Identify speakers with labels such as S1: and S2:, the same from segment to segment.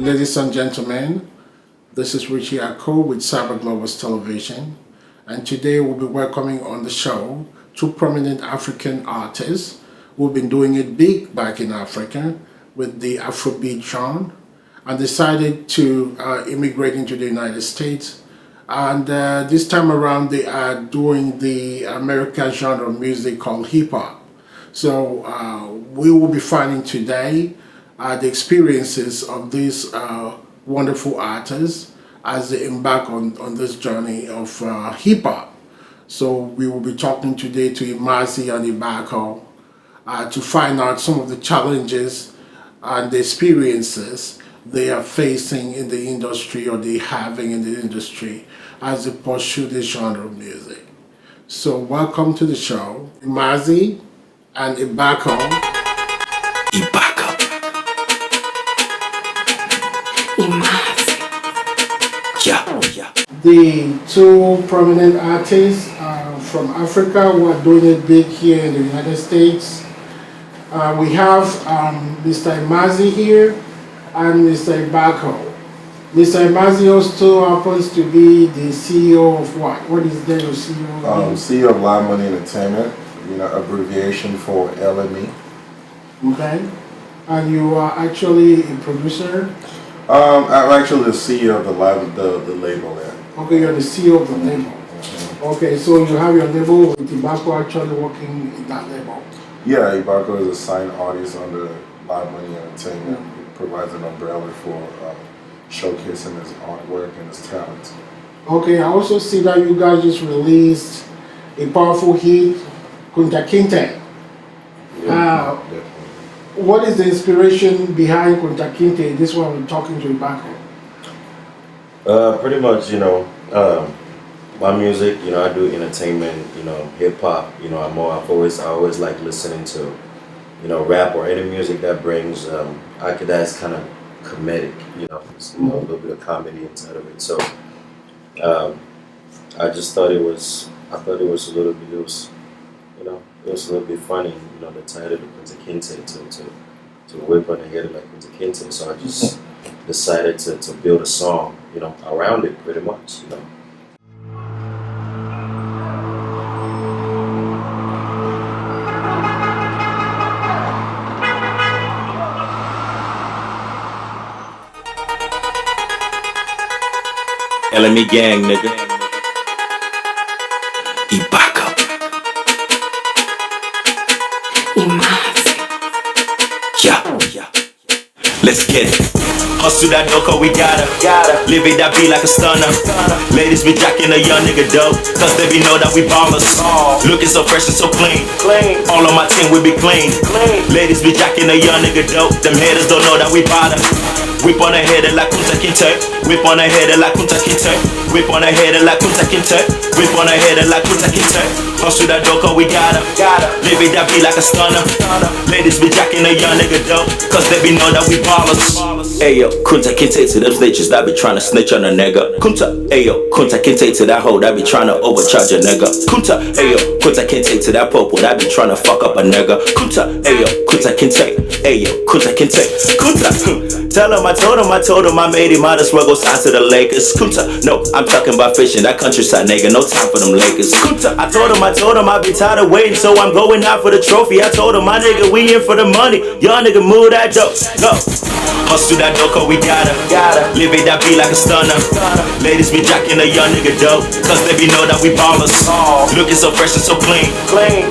S1: Ladies and gentlemen, this is Richie Ebako with Cyberglobus television, and today we'll be welcoming on the show two prominent African artists who've been doing it big back in Africa with the Afrobeat genre and decided to immigrate into the United States. And this time around they are doing the American genre of music called hip hop. So we will be finding today the experiences of these wonderful artists as they embark on this journey of hip hop. So we will be talking today to Emazi and Ebako to find out some of the challenges and the experiences they are facing in the industry or they having in the industry as they pursue this genre of music. So welcome to the show, Emazi and Ebako.
S2: Ebako. Emazi. Yeah.
S1: The two prominent artists from Africa who are doing it big here in the United States. We have Mr. Emazi here and Mr. Ebako. Mr. Emazi also happens to be the CEO of what? What is the CEO?
S3: CEO of Live Money Entertainment, abbreviation for LME.
S1: Okay. And you are actually a producer?
S3: I'm actually the CEO of the label there.
S1: Okay, you're the CEO of the label. Okay, so you have your label with Ebako actually working in that label.
S3: Yeah, Ebako is a signed artist under Live Money Entertainment. It provides an umbrella for showcasing his artwork and his talents.
S1: Okay, I also see that you guys just released a powerful hit, Kunta Kinte.
S3: Yeah, definitely.
S1: What is the inspiration behind Kunta Kinte? This one we're talking to Ebako.
S2: Pretty much, my music, I do entertainment, hip hop, I always like listening to, rap or any music that brings, that's kind of comedic, a little bit of comedy inside of it. So, I just thought it was a little bit, it was a little bit funny, the title of Kunta Kinte to whip on the head like Kunta Kinte. So I just decided to build a song, around it pretty much, LME gang, nigga. Ebako. Emazi. Yeah. Let's get it. Hustle that dough, cause we gotta live it, that be like a stunner. Ladies be jacking a young nigga dope, cause they be know that we ballers. Looking so fresh and so clean. All on my team we be clean. Ladies be jacking a young nigga dope, them haters don't know that we bother. Whip on her head like Kunta Kinte. Whip on her head like Kunta Kinte. Whip on her head like Kunta Kinte. Whip on her head like Kunta Kinte. Hustle that dough, cause we gotta live it, that be like a stunner. Ladies be jacking a young nigga dope, cause they be know that we ballers. Ayo, Kunta Kinte to them snitches that be tryna snitch on a nigga. Kunta, ayo, Kunta Kinte to that hoe that be tryna overcharge a nigga. Kunta, ayo, Kunta Kinte to that popo that be tryna fuck up a nigga. Kunta, ayo, Kunta Kinte, ayo, Kunta Kinte, Kunta. Tell him I told him I made him might as well go sign to the Lakers. Kunta, no, I'm talking about fishing, that countryside nigga, no time for them Lakers. Kunta, I told him I be tired of waiting, so I'm going out for the trophy. I told him my nigga, we in for the money. Young nigga, move that dope, go. Hustle that dope, cause we gotta live it, that be like a stunner. Ladies be jacking a young nigga dope, cause they be know that we ballers. Looking so fresh and so clean.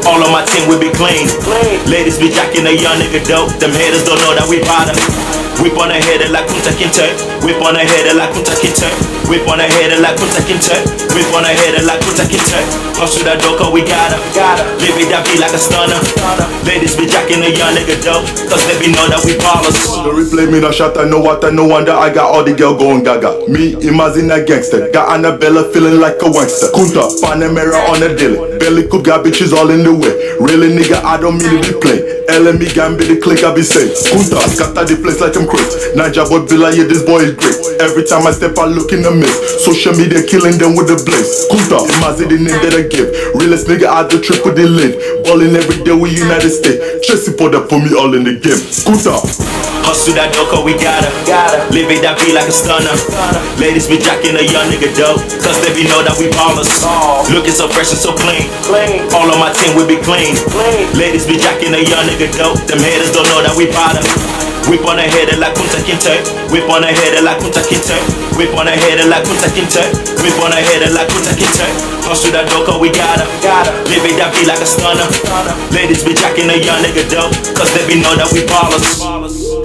S2: All on my team we be clean. Ladies be jacking a young nigga dope, them haters don't know that we bother. Whip on her head like Kunta Kinte. Whip on her head like Kunta Kinte. Whip on her head like Kunta Kinte. Whip on her head like Kunta Kinte. Hustle that dope, cause we gotta live it, that be like a stunner. Ladies be jacking a young nigga dope, cause they be know that we ballers.
S4: The replay me no shot, I know what, I no wonder I got all the girl going gaga. Me, Emazi a gangster, got Annabella feeling like a wankster. Kunta, Panamera on a dilly, belly cook got bitches all in the way. Really nigga, I don't mean to be playing. LME gang be the click I be saying. Kunta, scatter the place like a them crates. Naija boy be like, yeah, this boy is great. Every time I step, I look in the mist. Social media killing them with the blaze. Kunta, Emazi the name that I give. Realest nigga out the trip with the lid. Ballin' every day with United States. Chasing for that, put me all in the game. Kunta.
S2: Hustle that dough, cause we gotta live it, that be like a stunner. Ladies be jacking a young nigga dope, cause they be know that we ballers. Looking so fresh and so clean. All on my team, we be clean. Ladies be jacking a young nigga dope, them haters don't know that we bother. Whip on the head like Kunta Kinte. Whip on the head like Kunta Kinte. Whip on the head like Kunta Kinte. Whip on the head like Kunta Kinte. Hustle that dough, cause we gotta live it, that be like a stunner. Ladies be jacking a young nigga dope, cause they be know that we ballers.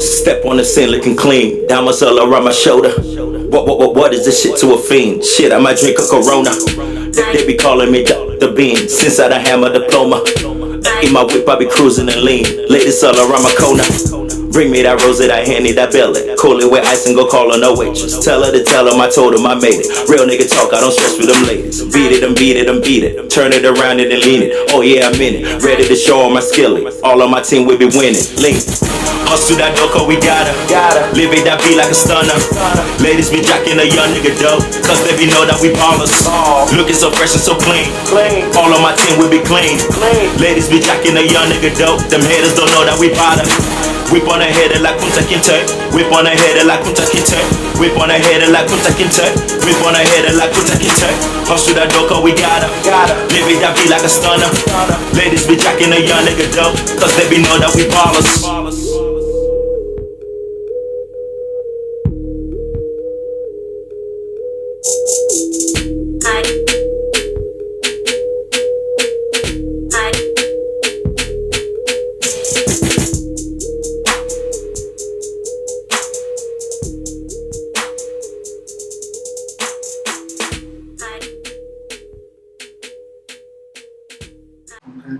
S2: Step on the scene looking clean, diamonds all around my shoulder. What is this shit to a fiend? Shit, I might drink a Corona. They be calling me the Bean, since I done have my diploma. In my whip I be cruising and lean, ladies all around my corner. Bring me that rose, that Henny, that belly. Cool it with ice and go call her no waitress. Tell her to tell him I told him I made it. Real nigga talk, I don't stress with them ladies. Beat it and beat it and beat it. Turn it around and then lean it. Oh yeah, I'm in it. Ready to show all my skillet. All on my team we be winning. Lean. Hustle that dough, cause we gotta live it, that be like a stunner. Ladies be jacking a young nigga dope, cause they be know that we ballers. Looking so fresh and so clean. All on my team we be clean. Ladies be jacking a young nigga dope, them haters don't know that we bother. Whip on the head like Kunta Kinte. Whip on the head like Kunta Kinte. Whip on the head like Kunta Kinte. Whip on the head like Kunta Kinte. Hustle that dough, cause we gotta live it, that be like a stunner. Ladies be jacking a young nigga dope, cause they be know that we ballers.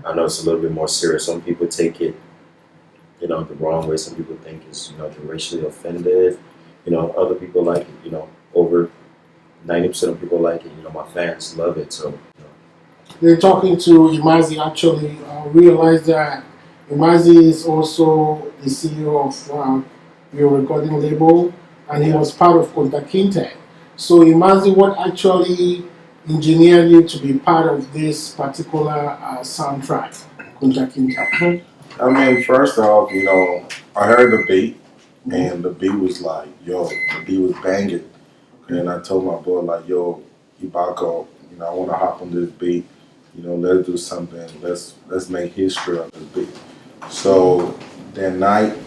S5: I know it's a little bit more serious. Some people take it, the wrong way. Some people think it's, they're racially offended. Other people like it. Over 90% of people like it. My fans love it. So,
S1: They're talking to Emazi actually realized that Emazi is also the CEO of your recording label, and he was part of Kunta Kinte. So Emazi, what actually engineered you to be part of this particular soundtrack, Kunta Kinte?
S3: I mean, first off, I heard the beat, and the beat was like, yo, the beat was banging. And I told my boy, like, yo, Ebako, I want to hop on this beat. Let's do something. Let's make history on this beat. So that night,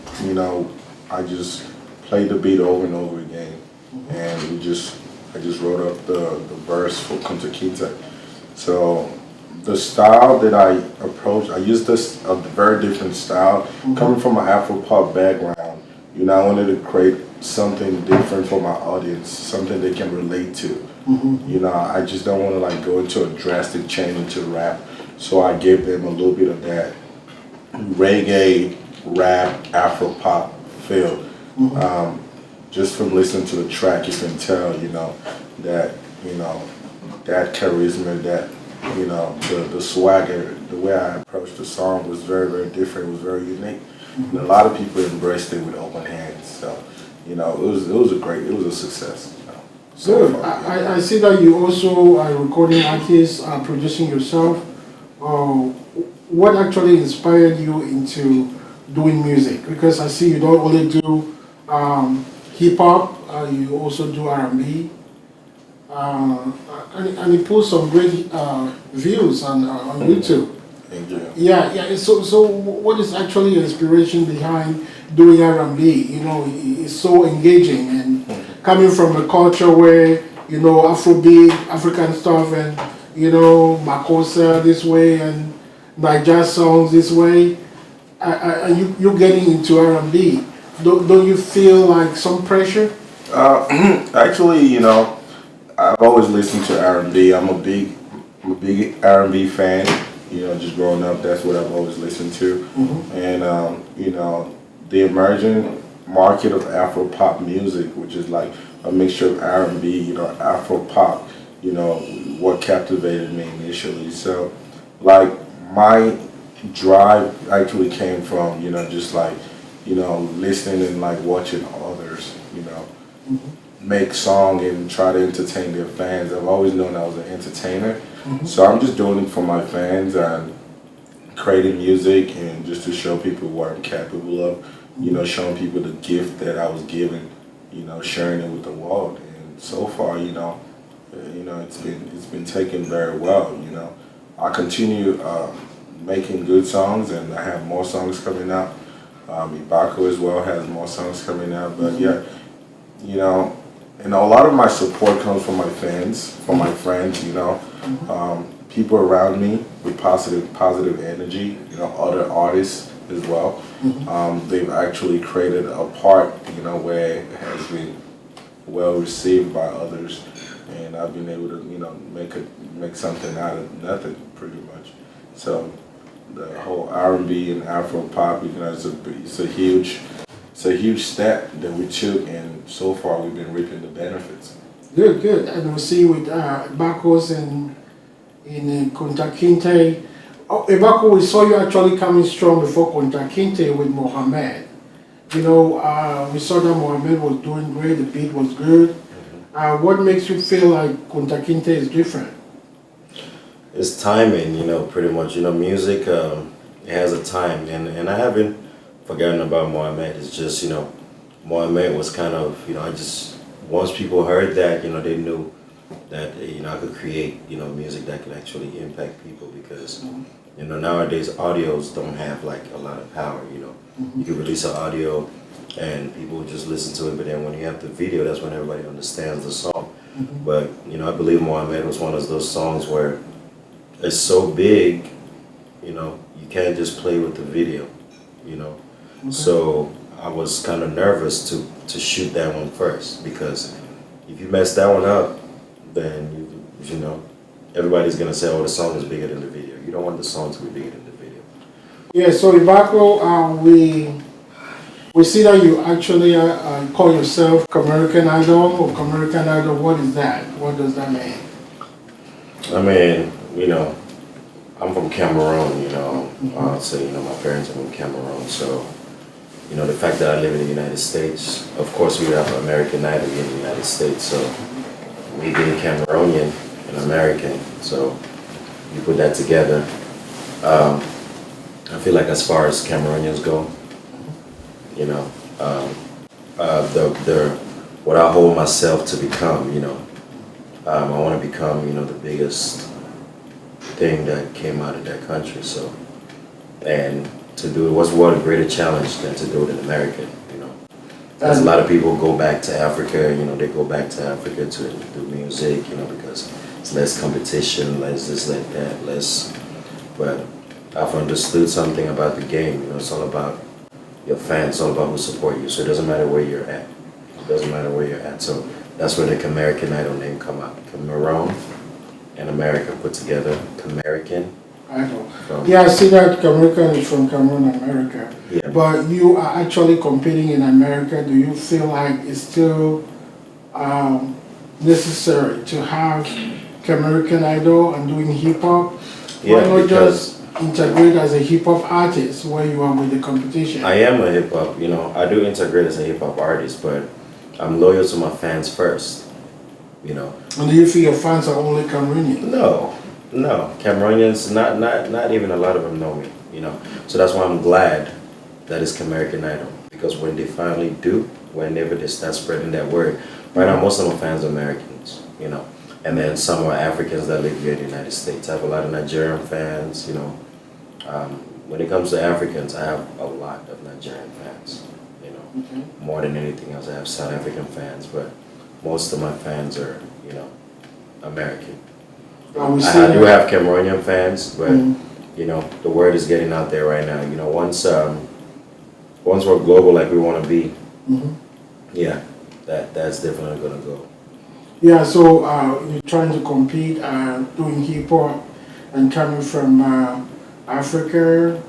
S3: I just played the beat over and over again, and I just wrote up the verse for Kunta Kinte. So the style that I approached, I used a very different style. Coming from an Afro-pop background, I wanted to create something different for my audience, something they can relate to. I just don't want to go into a drastic change into rap. So I gave them a little bit of that reggae, rap, Afro-pop feel. Just from listening to the track, you can tell, that, that charisma, that, the swagger, the way I approached the song was very, very different. It was very unique. And a lot of people embraced it with open hands. So, it was a success. So
S1: Good. I see that you also are a recording artist, producing yourself. What actually inspired you into doing music? Because I see you don't only do hip hop, you also do R&B. And you post some great views on YouTube.
S3: Thank you.
S1: Yeah. So what is actually your inspiration behind doing R&B? It's so engaging, and coming from a culture where Afrobeat, African stuff, and Makossa this way, and Niger songs this way, and you're getting into R&B. Don't you feel like some pressure?
S3: Actually, I've always listened to R&B. I'm a big R&B fan. Just growing up, that's what I've always listened to. And the emerging market of Afro pop music, which is like a mixture of R&B, Afro pop, what captivated me initially. So, my drive actually came from, just like you know, listening and like watching others, you know, make song and try to entertain their fans. I've always known I was an entertainer, so I'm just doing it for my fans and creating music and just to show people what I'm capable of. You know, showing people the gift that I was given. You know, sharing it with the world. And so far, it's been taken very well. You know, I continue making good songs, and I have more songs coming out. Ebako as well has more songs coming out. But yeah, you know, and a lot of my support comes from my fans, from my friends. You know, people around me with positive energy. You know, other artists as well. They've actually created a part, you know, where it has been well received by others, and I've been able to, you know, make something out of nothing, pretty much. So the whole R&B and Afro pop, you know, it's a huge step that we took, and so far we've been reaping the benefits.
S1: Good. And we see with Bakos in Kunta Kinte. Oh, Ebako, we saw you actually coming strong before Kunta Kinte with Mohammed. You know, we saw that Mohammed was doing great, the beat was good. What makes you feel like Kunta Kinte is different?
S5: It's timing, you know, pretty much. You know, music, it has a time, and I haven't forgotten about Mohammed. It's just, you know, Mohammed was kind of, you know, once people heard that, you know, they knew that, you know, I could create, you know, music that could actually impact people because, you know, nowadays audios don't have like a lot of power, you know. You can release an audio and people just listen to it, but then when you have the video, that's when everybody understands the song. But, you know, I believe Mohammed was one of those songs where it's so big, you know, you can't just play with the video, you know. So I was kind of nervous to shoot that one first because if you mess that one up, then you know, everybody's gonna say, "Oh, the song is bigger than the video." You don't want the song to be bigger than the video.
S1: Yeah. So Ebako, we see that you actually call yourself American Idol or American Idol. What is that? What does that mean?
S5: I mean, you know, I'm from Cameroon. You know, so you know, my parents are from Cameroon. So, you know, the fact that I live in the United States, of course, we have American Idol in the United States. So, me being Cameroonian and American, so you put that together. I feel like as far as Cameroonians go, you know, what I hold myself to become, you know, I want to become, you know, the biggest thing that came out of that country. So, and to do it, what a greater challenge than to do it in America, you know. As a lot of people go back to Africa, you know, they go back to Africa to do music, you know, because it's less competition, less this, like that, less. But I've understood something about the game, you know, it's all about your fans, it's all about who support you. So it doesn't matter where you're at. It doesn't matter where you're at. So that's where the American Idol name come out. Cameroon and America put together. American.
S1: Yeah, I see that Cameroon is from Cameroon, America.
S5: Yeah.
S1: But you are actually competing in America. Do you feel like it's still necessary to have American Idol and doing hip hop?
S5: Yeah,
S1: why not
S5: because
S1: just integrate as a hip hop artist where you are with the competition?
S5: I am a hip hop, you know, I do integrate as a hip hop artist, but I'm loyal to my fans first, you know.
S1: And do you feel your fans are only Cameroonian?
S5: No, Cameroonians, not even a lot of them know me, you know. So that's why I'm glad that it's American Idol, because when they finally do, whenever they start spreading that word, right now most of my fans are Americans, you know, and then some are Africans that live here in the United States. I have a lot of Nigerian fans, you know. When it comes to Africans, I have a lot of Nigerian fans, you know, more than anything else. I have South African fans, but most of my fans are, you know, American. I do have Cameroonian fans, but you know, the word is getting out there right now. You know, once we're global like we want to be, yeah, that's definitely gonna go.
S1: Yeah, so you're trying to compete, doing hip hop, and coming from Africa.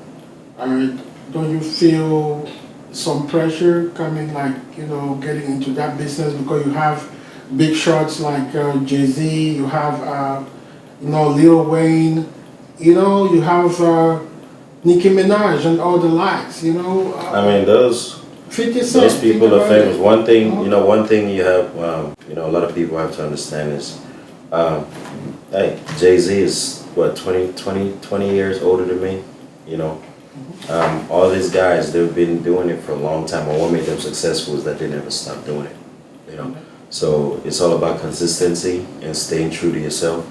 S1: Don't you feel some pressure coming, like, you know, getting into that business because you have big shots like Jay-Z, you have you know, Lil Wayne, you know, you have Nicki Minaj and all the likes, you know.
S5: I mean, those
S1: 50 Cent.
S5: those people
S1: think
S5: are
S1: about
S5: famous.
S1: it.
S5: One thing,
S1: Uh-huh.
S5: one thing you have, a lot of people have to understand is, um, hey, Jay-Z is what 20 years older than me, you know. All these guys, they've been doing it for a long time, and what made them successful is that they never stopped doing it, you know. So it's all about consistency and staying true to yourself.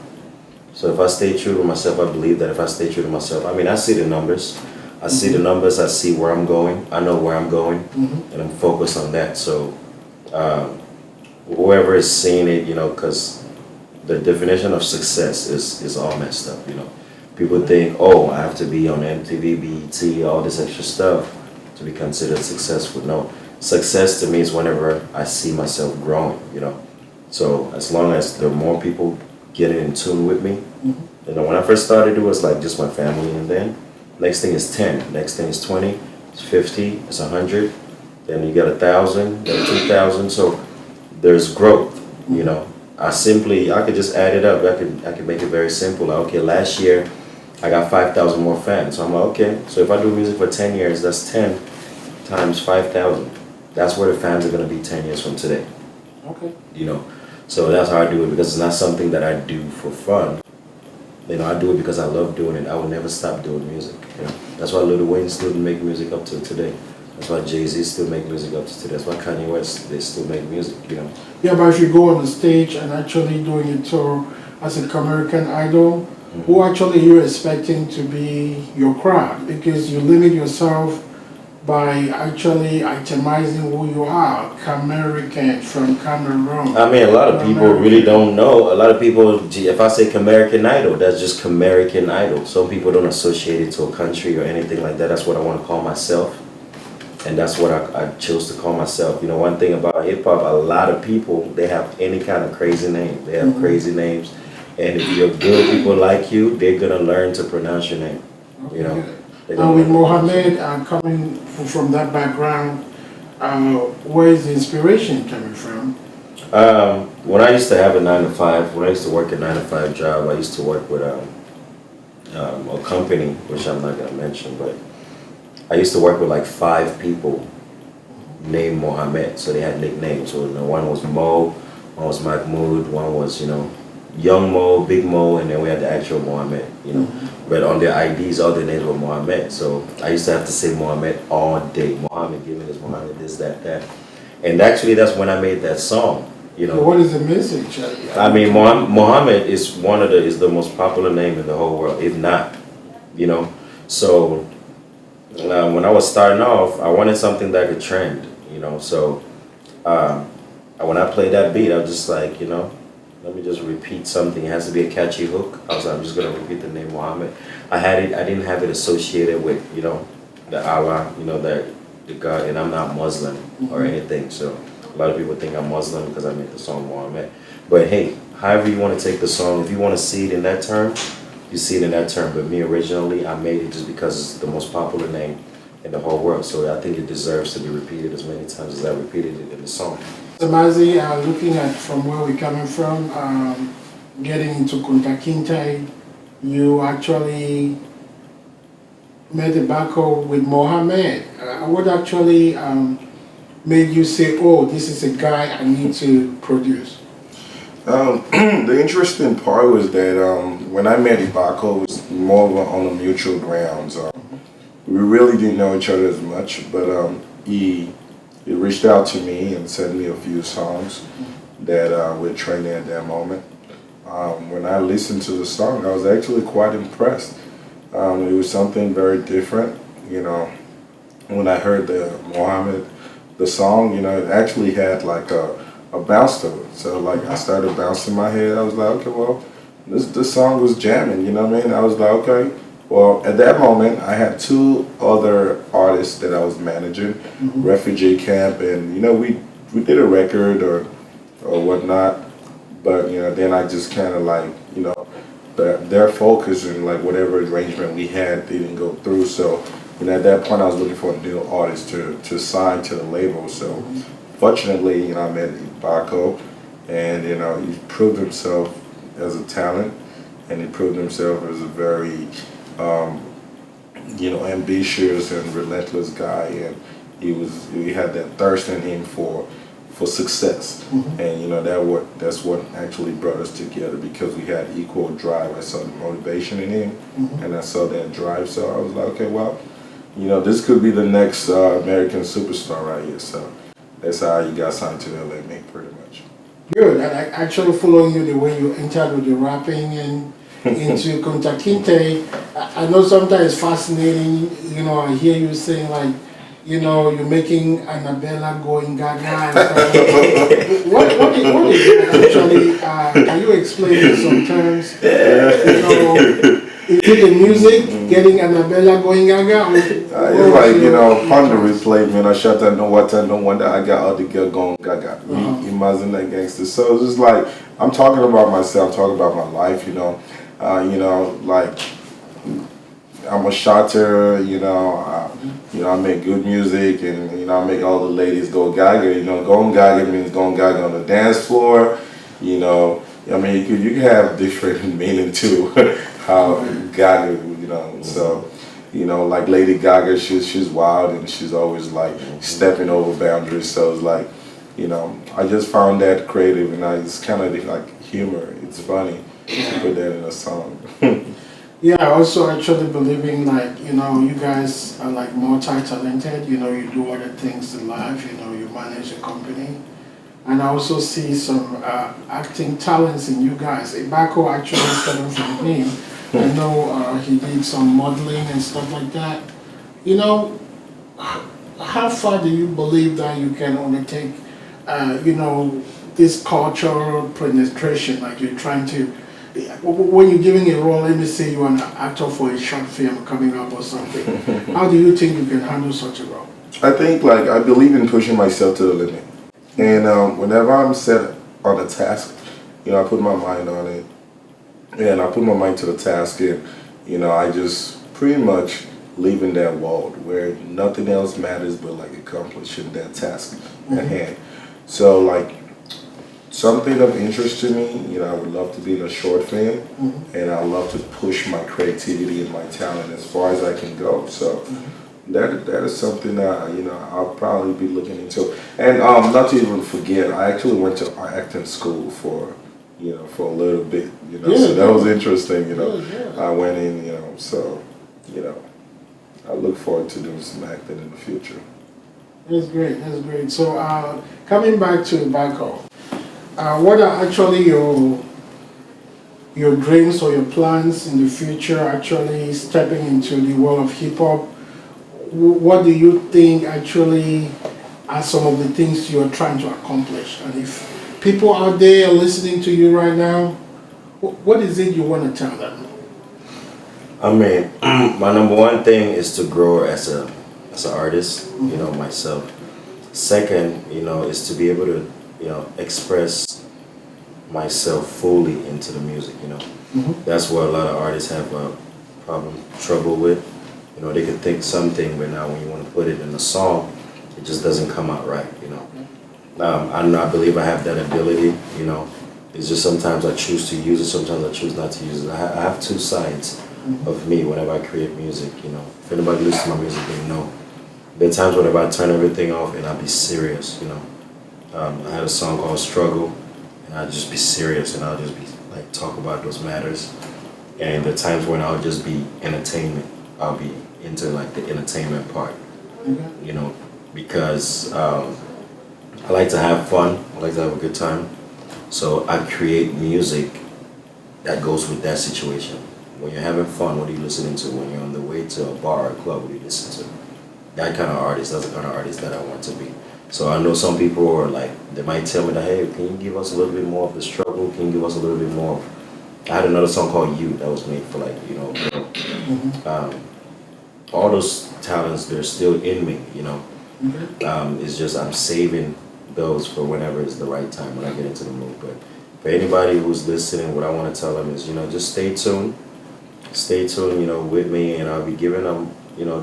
S5: So if I stay true to myself, I believe that if I stay true to myself, I mean, I see the numbers. I see the numbers, I see where I'm going, I know where I'm going, and I'm focused on that. So whoever is seeing it, you know, because the definition of success is all messed up, you know. People think, oh, I have to be on MTV, BET, all this extra stuff to be considered successful. No, success to me is whenever I see myself growing, you know. So as long as there are more people getting in tune with me, you know, when I first started, it was like just my family, and then next thing is 10, next thing is 20, it's 50, it's 100, then you get 1,000, then 2,000. So there's growth, you know. I could just add it up. I could make it very simple. Like, okay, last year I got 5,000 more fans. So I'm like, okay, so if I do music for 10 years, that's 10 times 5,000. That's where the fans are gonna be 10 years from today.
S1: Okay.
S5: You know, so that's how I do it, because it's not something that I do for fun. You know, I do it because I love doing it. I will never stop doing music. You know, that's why Lil Wayne still make music up to today. That's why Jay-Z still make music up to today. That's why Kanye West, they still make music. You know.
S1: Yeah, but if you go on the stage and actually doing a tour as a American Idol, who actually you're expecting to be your crowd? Because you limit yourself by actually itemizing who you are, American from Cameroon.
S5: I mean, a lot of people really don't know. A lot of people, if I say American Idol, that's just American Idol. Some people don't associate it to a country or anything like that. That's what I want to call myself. And that's what I chose to call myself. You know, one thing about hip hop, a lot of people, they have any kind of crazy name. They have crazy names. And if you're good, people like you, they're going to learn to pronounce your name. You know.
S1: And with Mohammed coming from that background, where is the inspiration coming from?
S5: When I used to have a 9 to 5, when I used to work a 9 to 5 job, I used to work with a company, which I'm not going to mention, but I used to work with like 5 people named Mohammed. So they had nicknames. So, you know, one was Mo, one was Mahmoud, one was, you know, Young Mo, Big Mo, and then we had the actual Mohammed, you know. But on their IDs, all their names were Mohammed. So I used to have to say Mohammed all day. Mohammed, give me this, Mohammed, this, that. And actually, that's when I made that song, you know.
S1: So what is the message?
S5: I mean, Mohammed is is the most popular name in the whole world, if not, you know. So when I was starting off, I wanted something that could trend, you know. So when I played that beat, I was just like, you know, let me just repeat something. It has to be a catchy hook. I was like, I'm just gonna repeat the name Muhammad. I didn't have it associated with, you know, the Allah, you know, the God, and I'm not Muslim or anything. So a lot of people think I'm Muslim because I made the song Muhammad. But hey, however you want to take the song, if you want to see it in that term, you see it in that term. But me originally, I made it just because it's the most popular name in the whole world. So I think it deserves to be repeated as many times as I repeated it in the song.
S1: Emazi, looking at from where we're coming from, getting into Kunta Kinte, you actually made Ebako with Mohammed. What actually made you say, oh, this is a guy I need to produce?
S3: The interesting part was that when I met Ebako, it was more on the mutual grounds. We really didn't know each other as much, but he reached out to me and sent me a few songs that we're training at that moment. When I listened to the song, I was actually quite impressed. It was something very different, you know. When I heard the song, you know, it actually had like a bounce to it. So like I started bouncing my head. I was like, okay, well, this song was jamming, you know what I mean? I was like, okay. Well, at that moment, I had 2 other artists that I was managing, Refugee Camp, and you know, we did a record or whatnot, but you know, then I just kind of like, you know, their focus and like whatever arrangement we had didn't go through. So, you know, at that point, I was looking for a new artist to sign to the label. So, fortunately, you know, I met Ebako, and you know, he proved himself as a talent, and he proved himself as a very ambitious and relentless guy, and he had that thirst in him for success, and that's what actually brought us together because we had equal drive. I saw the motivation in him, and I saw that drive. So I was like, okay, well, this could be the next American superstar right here. So that's how you got signed to LMA, pretty much.
S1: Good. And I actually following you the way you entered with the rapping and into Kunta Kinte. I know sometimes it's fascinating, I hear you saying like, you're making Annabella going gaga. And stuff. What is it actually? Can you explain in some terms? Is it the music getting Annabella going gaga? Or
S3: It's like, upon the replay, man, I shut that no wonder I got all the girl going gaga. Emazi that gangster. So it's just like, I'm talking about myself, talking about my life, like, I'm a shotter, I make good music, and I make all the ladies go gaga. Going gaga means going gaga on the dance floor. You can have different meaning to how gaga. So like Lady Gaga, she's wild and she's always like stepping over boundaries. So it's like, I just found that creative, and it's kind of like humor. It's funny to put that in a song.
S1: Yeah, I also actually believing like, you guys are like multi-talented, you do other things in life, you manage a company. And I also see some acting talents in you guys. Ebako actually started from him. I know he did some modeling and stuff like that. How far do you believe that you can undertake, this cultural penetration, like you're trying to, when you're giving a role, let me say you're an actor for a short film coming up or something, how do you think you can handle such a role?
S3: I think I believe in pushing myself to the limit. And whenever I'm set on a task, I put my mind on it. And I put my mind to the task, and, I just pretty much live in that world where nothing else matters but accomplishing that task at hand. So something of interest to me, I would love to be in a short film, and I love to push my creativity and my talent as far as I can go. So that is something that I'll probably be looking into. And not to even forget, I actually went to acting school for a little bit, so that was interesting. I went in, so I look forward to doing some acting in the future.
S1: That's great. So coming back to Ebako, what are actually your dreams or your plans in the future, actually stepping into the world of hip hop? What do you think actually are some of the things you're trying to accomplish? And if people out there are listening to you right now, what is it you want to tell them?
S5: I mean, my number one thing is to grow as an artist, myself. Second, is to be able to, express myself fully into the music, That's what a lot of artists have trouble with. They could think something, but now when you want to put it in a song, it just doesn't come out right, I believe I have that ability, It's just sometimes I choose to use it, sometimes I choose not to use it. I have two sides of me whenever I create music, If anybody listens to my music, they know. There are times whenever I turn everything off and I'll be serious, I had a song called Struggle, and I'll just be serious and I'll just be talk about those matters. And there are times when I'll just be entertainment. I'll be into the entertainment part, because I like to have fun. I like to have a good time. So I create music that goes with that situation. When you're having fun, what are you listening to? When you're on the way to a bar or a club, what do you listen to? That kind of artist, that's the kind of artist that I want to be. So I know some people are they might tell me that, hey, can you give us a little bit more of the struggle? Can you give us a little bit more of... I had another song called You that was made for all those talents, they're still in me, It's just I'm saving those for whenever it's the right time, when I get into the mood. But for anybody who's listening, what I want to tell them is, just stay tuned. Stay tuned, with me, and I'll be giving them,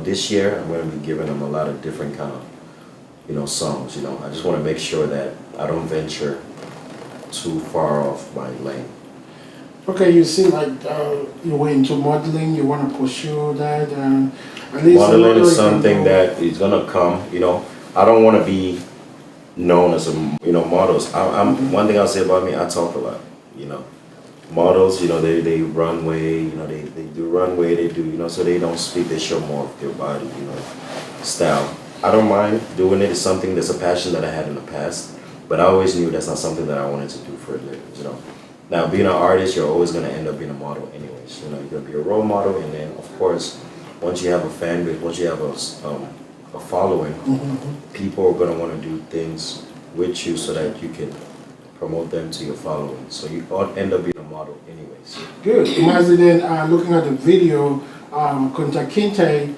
S5: this year I'm going to be giving them a lot of different kind of, songs, I just want to make sure that I don't venture too far off my lane.
S1: Okay, you seem like you were into modeling. You want to pursue that, and at least
S5: Modeling is
S1: you can
S5: something
S1: go-
S5: that is gonna come. You know, I don't want to be known as a models. I'm one thing I'll say about me. I talk a lot. You know, models. You know, they runway. You know, they do runway. They do. You know, so they don't speak. They show more of their body. You know, style. I don't mind doing it. It's something that's a passion that I had in the past, but I always knew that's not something that I wanted to do for a living. You know. Now, being an artist, you're always going to end up being a model anyways. You know, you're going to be a role model, and then, of course, once you have a fan base, once you have a following, people are going to want to do things with you so that you can promote them to your following. So you all end up being a model anyways.
S1: Good. Imagine then looking at the video, Kunta Kinte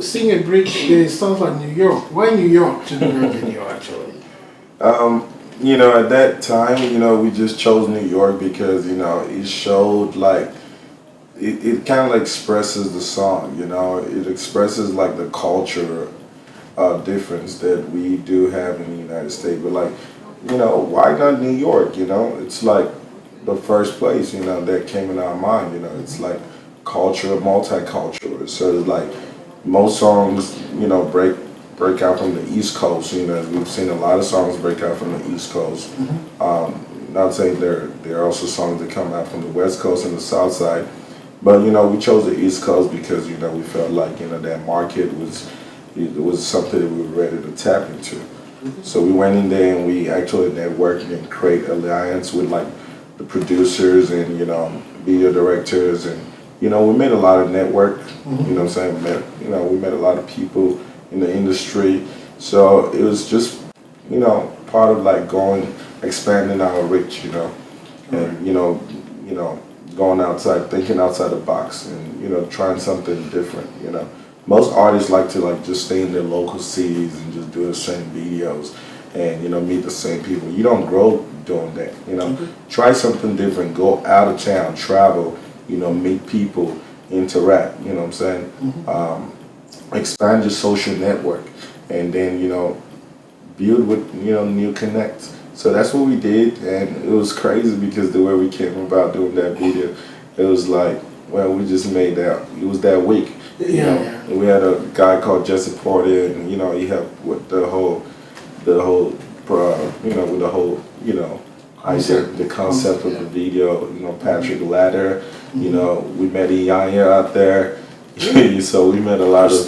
S1: sing a bridge. It sounds like New York. Why New York to do that video actually?
S3: You know, at that time, you know, we just chose New York because, you know, it showed like, it kind of like expresses the song, you know, it expresses like the culture difference that we do have in the United States. But like, you know, why not New York, you know? It's like the first place, you know, that came in our mind, you know, it's like culture, multicultural. So it's like most songs, you know, break out from the East Coast. You know, we've seen a lot of songs break out from the East Coast. Not saying there are also songs that come out from the West Coast and the South Side, but you know, we chose the East Coast because you know we felt like you know that market was something that we were ready to tap into. So we went in there and we actually networked and create alliance with like the producers and you know video directors and you know we made a lot of network. You know what I'm saying? We met a lot of people in the industry, so it was just you know part of like expanding our reach, you know, and you know going outside, thinking outside the box, and you know trying something different. You know, most artists like to like just stay in their local cities and just do the same videos, and you know meet the same people. You don't grow doing that. You know, try something different. Go out of town, travel. You know, meet people, interact. You know what I'm saying? Expand your social network, and then you know build with you know new connects. So that's what we did, and it was crazy because the way we came about doing that video, it was like, well, we just made that. It was that week. You know? And we had a guy called Jesse Porter, and you know he helped with the whole, with the whole, you know, idea, the concept of the video. You know, Patrick Ladder. You know, we met Iyanya out there. So we met a lot of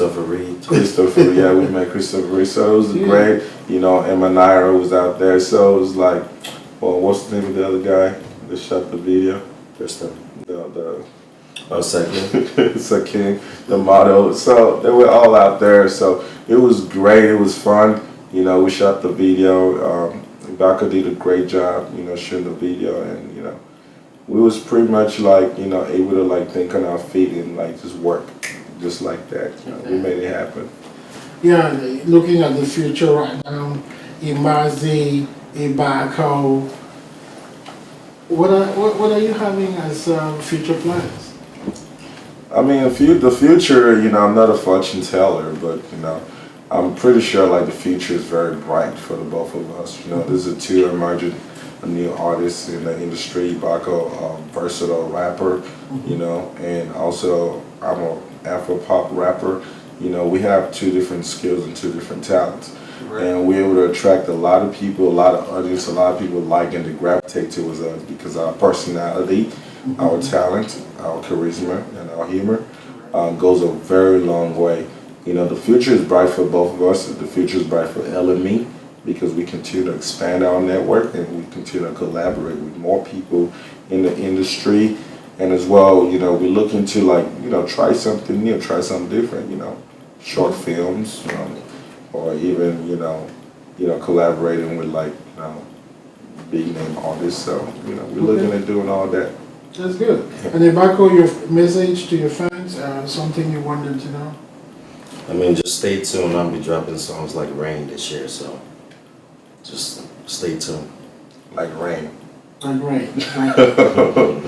S3: Christopher, yeah, we met Christopher Reed. So it was great. You know, Emma Naira was out there. So it was like, well, what's the name of the other guy that shot the video?
S5: Christopher.
S3: Second. Second, the model. So they were all out there. So it was great. It was fun. You know, we shot the video. Ebako did a great job, you know, shooting the video, and you know, we was pretty much like, you know, able to like think on our feet and like just work just like that. You know, we made it happen.
S1: Yeah, looking at the future right now, Emazi, Ebako, what are you having as future plans?
S3: I mean, the future, you know, I'm not a fortune teller, but you know, I'm pretty sure like the future is very bright for the both of us. You know, there's a two emerging new artists in the industry. Ebako, versatile rapper, you know, and also I'm a Afro pop rapper. You know, we have two different skills and two different talents. Right. And we're able to attract a lot of people, a lot of audience, a lot of people like and to gravitate towards us because our personality, our talent, our charisma, and our humor goes a very long way. You know, the future is bright for both of us. The future is bright for LME because we continue to expand our network and we continue to collaborate with more people in the industry. And as well, you know, we're looking to like, you know, try something new, try something different, you know, short films, or even, you know, collaborating with like, you know, big name artists. So, you know, we're looking at doing all that.
S1: That's good. And Ebako, your message to your fans, something you want them to know?
S5: I mean, just stay tuned. I'll be dropping songs like Rain this year, so just stay tuned.
S3: Like Rain.
S1: Like Rain.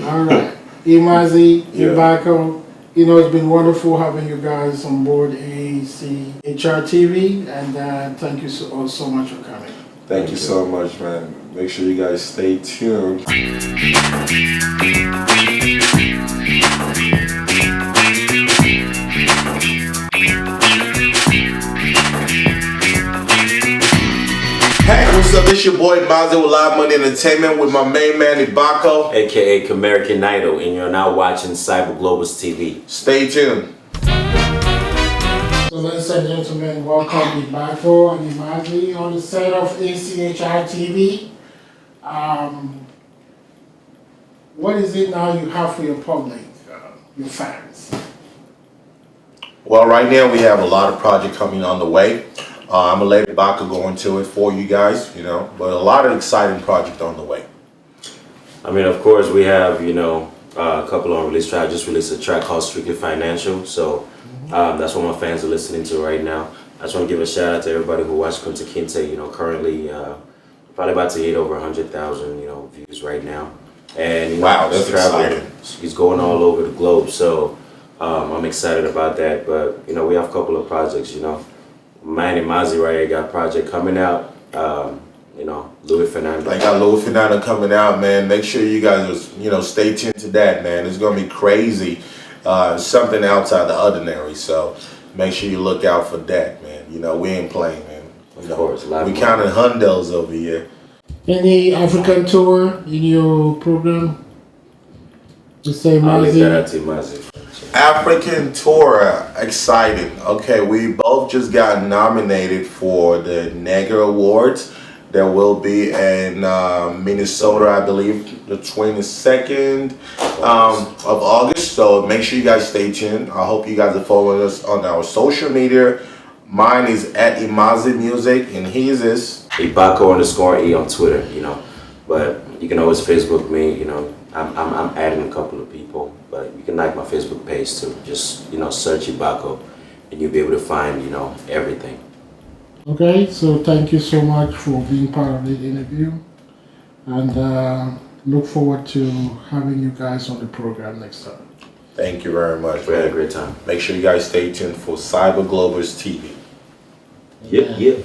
S1: All right. Emazi, Ebako, you know, it's been wonderful having you guys on board ACHR TV, and thank you so much for coming.
S3: Thank you so much, man. Make sure you guys stay tuned. Hey, what's up? It's your boy Emazi with Live Money Entertainment with my main man Ebako,
S6: aka American Idol, and you're now watching Cyberglobus TV.
S3: Stay tuned.
S1: So ladies and gentlemen, welcome Ebako and Emazi on the set of ACHI TV. What is it now you have for your public, your fans?
S3: Well, right now we have a lot of project coming on the way. I'm gonna let Ebako go into it for you guys, you know, but a lot of exciting project on the way.
S6: I mean, of course, we have, you know, a couple on release track. I just released a track called Strictly Financial, so that's what my fans are listening to right now. I just want to give a shout out to everybody who watched Kunta Kinte. You know, currently probably about to hit over 100,000, you know, views right now. And you know,
S3: Wow, that's
S6: he's traveling.
S3: exciting.
S6: He's going all over the globe, so I'm excited about that. But you know, we have a couple of projects. You know, man, Emazi right here got a project coming out. You know, Louis Fernando.
S3: I got Louis Fernando coming out, man. Make sure you guys, you know, stay tuned to that, man. It's gonna be crazy. Something outside the ordinary. So make sure you look out for that, man. You know, we ain't playing, man. You know,
S6: Of course,
S3: we counting hundos over here.
S1: Any African tour in your program? Mr.
S6: I'll leave that
S1: Emazi?
S6: out to Emazi.
S3: African tour, exciting. Okay, we both just got nominated for the Negro Awards. There will be in Minnesota, I believe, the 22nd of August. So make sure you guys stay tuned. I hope you guys are following us on our social media. Mine is at Emazi Music, and his is
S6: Ebako_E on Twitter, you know. But you can always Facebook me, you know. I'm adding a couple of people, but you can like my Facebook page too. Just, you know, search Ebako and you'll be able to find, you know, everything.
S1: Okay, so thank you so much for being part of the interview, and look forward to having you guys on the program next time.
S3: Thank you very much.
S6: We had a
S3: Man.
S6: great time.
S3: Make sure you guys stay tuned for Cyberglobus TV.
S6: Yep.